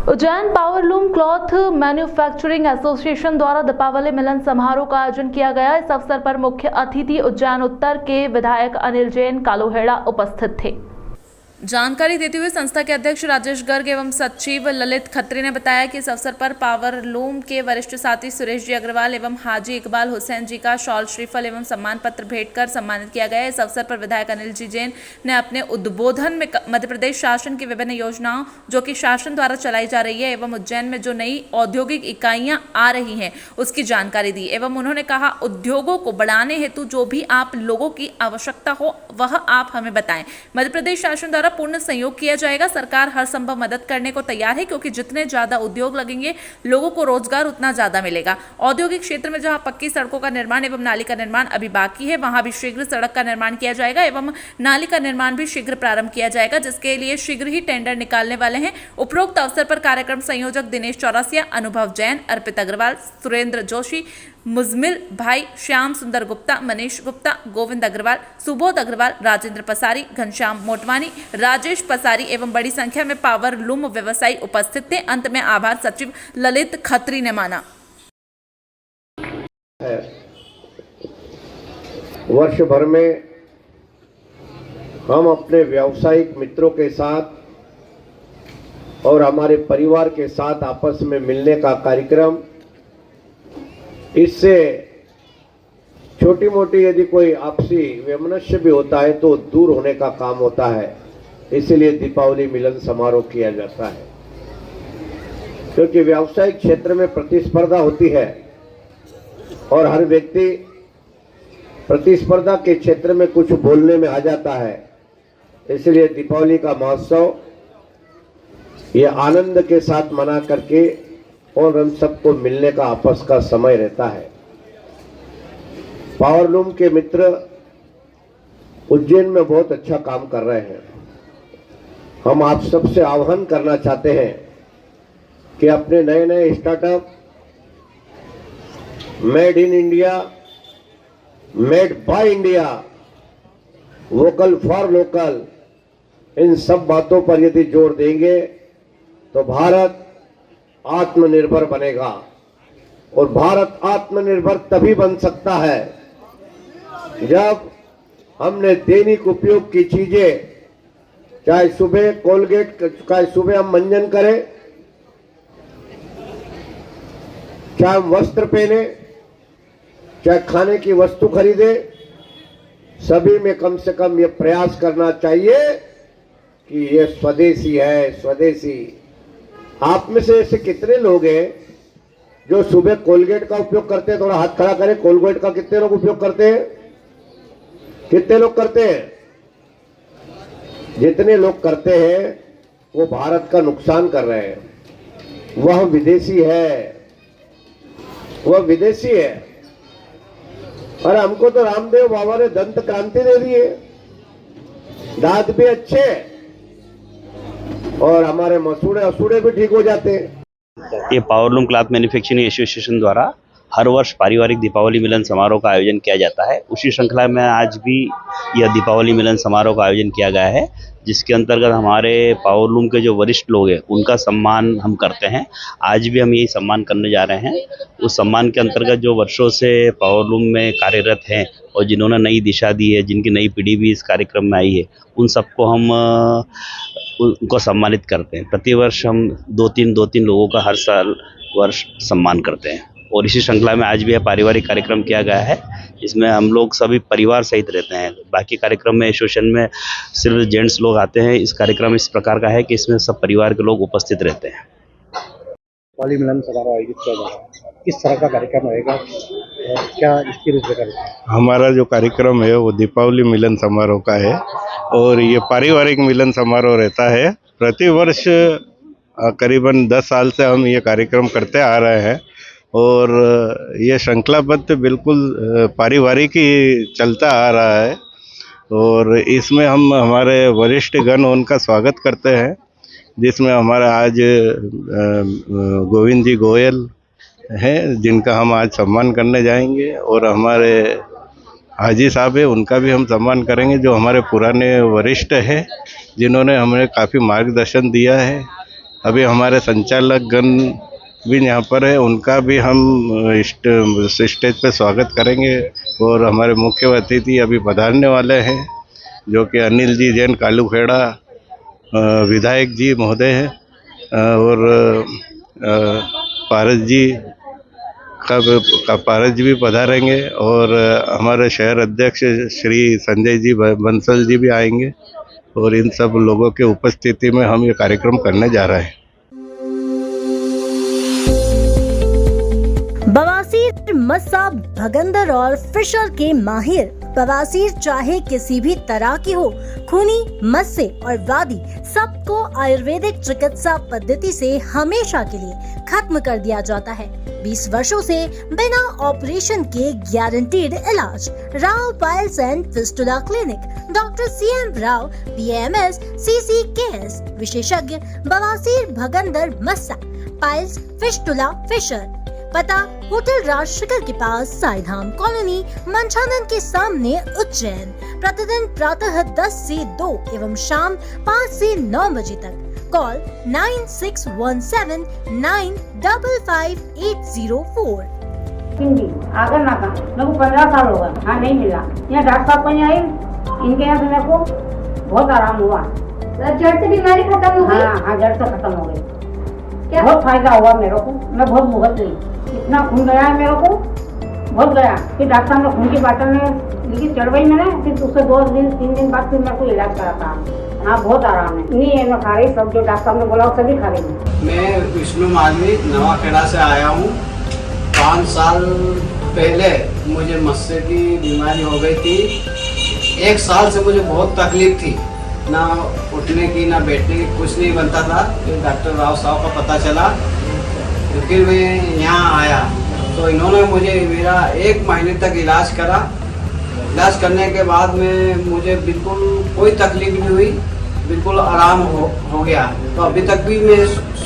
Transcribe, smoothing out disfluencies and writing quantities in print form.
Ujjain powerloom cloth manufacturing association द्वारा दीपावली मिलन समारोह का आयोजन किया गया। इस अवसर पर मुख्य अतिथि उज्जैन उत्तर के विधायक अनिल जैन कालोहेड़ा उपस्थित थे। जानकारी देते हुए संस्था के अध्यक्ष राजेश गर्ग एवं सचिव ललित खत्री ने बताया कि इस अवसर पर पावरलूम के वरिष्ठ साथी सुरेश जी अग्रवाल एवं हाजी इकबाल हुसैन जी का शॉल, श्रीफल एवं सम्मान पत्र भेंट कर सम्मानित किया गया। इस अवसर पर विधायक अनिल जी जैन ने अपने उद्बोधन में मध्य प्रदेश शासन की विभिन्न योजनाओं जो कि शासन द्वारा चलाई जा रही है एवं उज्जैन में जो नई औद्योगिक इकाइयां आ रही हैं उसकी जानकारी दी एवं उन्होंने कहा, उद्योगों को बढ़ाने हेतु जो भी आप लोगों की आवश्यकता हो वह आप हमें बताएं। मध्य प्रदेश शासन द्वारा पूर्ण सहयोग किया जाएगा। सरकार हर संभव मदद करने को तैयार है क्योंकि जितने ज्यादा उद्योग लगेंगे लोगों को रोजगार उतना ज्यादा मिलेगा। औद्योगिक क्षेत्र में जहां पक्की सड़कों का निर्माण एवं नाली का निर्माण अभी बाकी है वहां भी शीघ्र सड़क का निर्माण किया जाएगा एवं नाली का निर्माण भी शीघ्र प्रारंभ किया जाएगा, जिसके लिए शीघ्र ही टेंडर निकालने वाले हैं। उपरोक्त अवसर पर कार्यक्रम संयोजक दिनेश चौरसिया, अनुभव जैन, अर्पित अग्रवाल, सुरेंद्र जोशी, मुजमिल भाई, श्याम सुंदर गुप्ता, मनीष गुप्ता, गोविंद अग्रवाल, सुबोध अग्रवाल, राजेंद्र पसारी, घनश्याम मोटवानी, राजेश पसारी एवं बड़ी संख्या में पावरलूम व्यवसायी उपस्थित थे। अंत में आभार सचिव ललित खत्री ने माना। वर्ष भर में हम अपने व्यावसायिक मित्रों के साथ और हमारे परिवार के साथ आपस में मिलने का कार्यक्रम, इससे छोटी मोटी यदि कोई आपसी वैमनस्य भी होता है तो दूर होने का काम होता है। इसलिए दीपावली मिलन समारोह किया जाता है, क्योंकि व्यावसायिक क्षेत्र में प्रतिस्पर्धा होती है और हर व्यक्ति प्रतिस्पर्धा के क्षेत्र में कुछ बोलने में आ जाता है। इसलिए दीपावली का महोत्सव ये आनंद के साथ मना करके और हम सबको मिलने का आपस का समय रहता है। पावरलूम के मित्र उज्जैन में बहुत अच्छा काम कर रहे हैं। हम आप सबसे आह्वान करना चाहते हैं कि अपने नए नए startup, made in India, made by India, vocal for local, इन सब बातों पर यदि जोर देंगे तो भारत आत्मनिर्भर बनेगा। और भारत आत्मनिर्भर तभी बन सकता है जब हमने दैनिक उपयोग की चीजें, चाहे सुबह कोलगेट, चाहे सुबह हम मंजन करें, चाहे हम वस्त्र पहने, चाहे खाने की वस्तु खरीदे, सभी में कम से कम ये प्रयास करना चाहिए कि ये स्वदेशी है, स्वदेशी। आप में से ऐसे कितने लोग हैं जो सुबह कोलगेट का उपयोग करते हैं? थोड़ा हाथ खड़ा करें। कोलगेट का कितने लोग उपयोग करते हैं? कितने लोग करते हैं? जितने लोग करते हैं वो भारत का नुकसान कर रहे हैं। वह विदेशी है, वह विदेशी है। और हमको तो रामदेव बाबा ने दंत क्रांति दे दी है, दांत भी अच्छे और हमारे मसूड़े असूड़े भी ठीक हो जाते हैं। ये पावरलूम क्लॉथ मैन्युफैक्चरिंग एसोसिएशन द्वारा हर वर्ष पारिवारिक दीपावली मिलन समारोह का आयोजन किया जाता है। उसी श्रृंखला में आज भी यह दीपावली मिलन समारोह का आयोजन किया गया है, जिसके अंतर्गत हमारे पावरलूम के जो वरिष्ठ लोग हैं उनका सम्मान हम करते हैं। आज भी हम यही सम्मान करने जा रहे हैं। उस सम्मान के अंतर्गत जो वर्षों से पावरलूम में कार्यरत हैं और जिन्होंने नई दिशा दी है, जिनकी नई पीढ़ी भी इस कार्यक्रम में आई है, उन सबको हम उनको सम्मानित करते हैं। प्रतिवर्ष हम दो तीन लोगों का हर साल वर्ष सम्मान करते हैं और इसी श्रृंखला में आज भी यह पारिवारिक कार्यक्रम किया गया है। इसमें हम लोग सभी परिवार सहित रहते हैं। बाकी कार्यक्रम में एसोसिएशन में सिर्फ जेंट्स लोग आते हैं। इस कार्यक्रम इस प्रकार का है कि इसमें सब परिवार के लोग उपस्थित रहते हैं। दीपावली मिलन समारोह आयोजित किया जा रहा है, किस तरह का कार्यक्रम रहेगा, क्या इसकी रूपरेखा है? हमारा जो कार्यक्रम है वो दीपावली मिलन समारोह का है और ये पारिवारिक मिलन समारोह रहता है। प्रतिवर्ष करीबन 10 साल से हम ये कार्यक्रम करते आ रहे हैं और ये श्रृंखलाबद्ध बिल्कुल पारिवारिक ही चलता आ रहा है। और इसमें हम हमारे वरिष्ठ गण उनका स्वागत करते हैं, जिसमें हमारा आज गोविंद जी गोयल हैं, जिनका हम आज सम्मान करने जाएंगे। और हमारे हाजी साहब है, उनका भी हम सम्मान करेंगे, जो हमारे पुराने वरिष्ठ हैं, जिन्होंने हमें काफ़ी मार्गदर्शन दिया है। अभी हमारे संचालक गण भी यहाँ पर है, उनका भी हम स्टेज पे स्वागत करेंगे। और हमारे मुख्य अतिथि अभी पधारने वाले हैं, जो कि अनिल जी जैन कालूखेड़ा विधायक जी महोदय हैं, और पारस जी पारस जी भी पधारेंगे, और हमारे शहर अध्यक्ष श्री संजय जी बंसल जी भी आएंगे। और इन सब लोगों के उपस्थिति में हम ये कार्यक्रम करने जा रहे हैं। बवासीर, मस्सा, भगंदर और फिशर के माहिर बवासीर चाहे किसी भी तरह की हो, खूनी, मस्से और वादी, सबको आयुर्वेदिक चिकित्सा पद्धति से हमेशा के लिए खत्म कर दिया जाता है। 20 वर्षों से बिना ऑपरेशन के गारंटीड इलाज। Rao piles and fistula clinic, doctor CM Rao, BAMS, CCKS, विशेषज्ञ बवासीर, भगंदर, मस्सा, पाइल्स, फिस्टुला, फिशर। पता होटल राजशेखर के पास, साईधाम कॉलोनी, मंछानन के सामने, उज्जैन। प्रतिदिन प्रातः 10 से 2 एवं शाम 5 से 9 बजे तक। कॉल 9617 955804। हिंदी आगर ना का मेरे को 15 साल हो गए। हाँ, नहीं मिला। यहाँ डॉक्टर साहब कहीं आई, इनके यहाँ से मेरे को बहुत आराम हुआ। जड़ से बीमारी खत्म हो गई? हाँ, जड़ से खत्म हो गई। बहुत फायदा हुआ मेरे को। मैं बहुत मुहत ली, इतना खून गया है मेरे को, बहुत गया। फिर डॉक्टर ने खून की बाटल में लिखी, चढ़वाई मैंने। फिर उससे 2 दिन 3 दिन बाद फिर मेरे को इलाज करा था। हाँ, बहुत आराम है। नहीं है, मैं खा रही सब जो डॉक्टर ने बोला सभी खा रही हूँ। मैं विष्णु माधवी नवाखेड़ा से आया हूँ। 5 साल पहले मुझे मस्से की बीमारी हो गई थी। 1 साल से मुझे बहुत तकलीफ थी, ना उठने की ना बैठने की, कुछ नहीं बनता था। फिर डॉक्टर राव साहब का पता चला, तो फिर मैं यहाँ आया। तो इन्होंने मुझे मेरा 1 महीने तक इलाज करा। इलाज करने के बाद में मुझे बिल्कुल कोई तकलीफ नहीं हुई, बिल्कुल आराम हो गया। तो अभी तक भी मैं